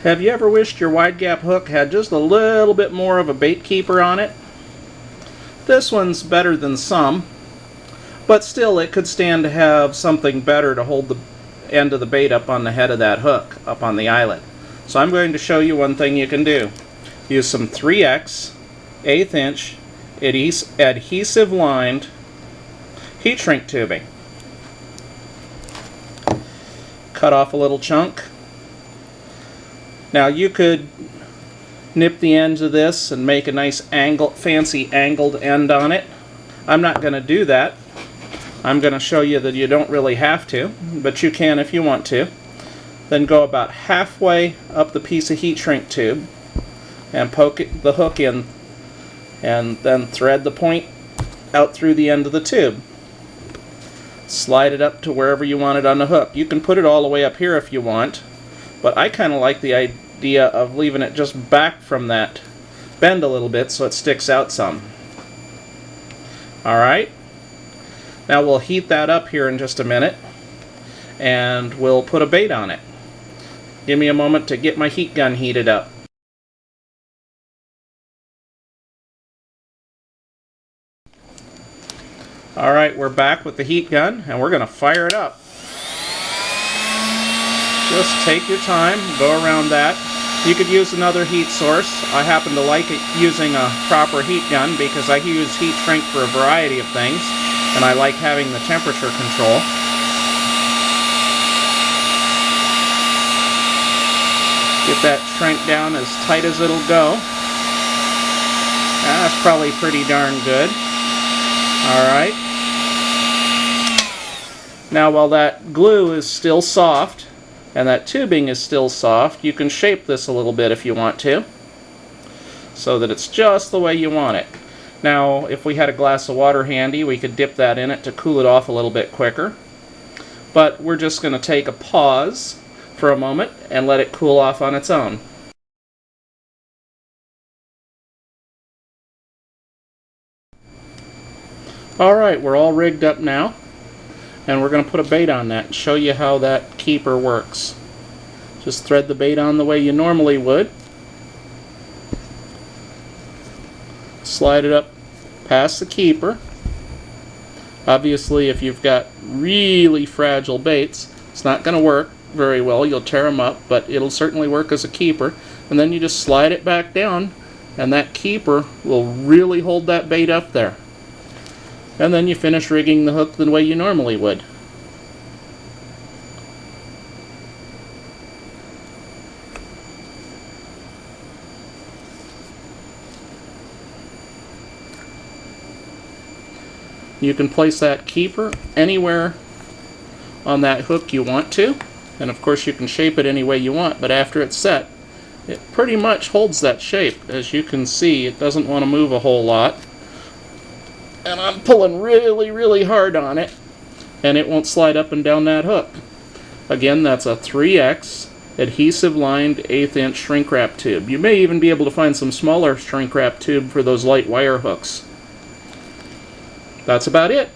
Have you ever wished your wide gap hook had just a little bit more of a bait keeper on it? This one's better than some, but still it could stand to have something better to hold the end of the bait up on the head of that hook, up on the eyelet. So I'm going to show you one thing you can do. Use some 3X, 1/8 inch, adhesive lined heat shrink tubing. Cut off a little chunk. Now you could nip the ends of this and make a nice fancy angled end on it. I'm not going to do that. I'm going to show you that you don't really have to, but you can if you want to. Then go about halfway up the piece of heat shrink tube and poke the hook in, and then thread the point out through the end of the tube. Slide it up to wherever you want it on the hook. You can put it all the way up here if you want, but I kind of like the idea of leaving it just back from that bend a little bit so it sticks out some. Alright, now we'll heat that up here in just a minute and we'll put a bait on it. Give me a moment to get my heat gun heated up. Alright, we're back with the heat gun and we're going to fire it up. Just take your time, go around that. You could use another heat source. I happen to like using a proper heat gun because I use heat shrink for a variety of things, and I like having the temperature control. Get that shrink down as tight as it'll go. That's probably pretty darn good. Alright. Now while that glue is still soft, and that tubing is still soft, you can shape this a little bit if you want to, so that it's just the way you want it. Now, if we had a glass of water handy, we could dip that in it to cool it off a little bit quicker. But we're just going to take a pause for a moment and let it cool off on its own. Alright, we're all rigged up now. And we're going to put a bait on that and show you how that keeper works. Just thread the bait on the way you normally would. Slide it up past the keeper. Obviously, if you've got really fragile baits, it's not going to work very well. You'll tear them up, but it'll certainly work as a keeper. And then you just slide it back down, and that keeper will really hold that bait up there. And then you finish rigging the hook the way you normally would. You can place that keeper anywhere on that hook you want to, and of course you can shape it any way you want, but after it's set, it pretty much holds that shape. As you can see, it doesn't want to move a whole lot. And I'm pulling really, really hard on it, and it won't slide up and down that hook. Again, that's a 3X adhesive lined 1/8 inch shrink wrap tube. You may even be able to find some smaller shrink wrap tube for those light wire hooks. That's about it.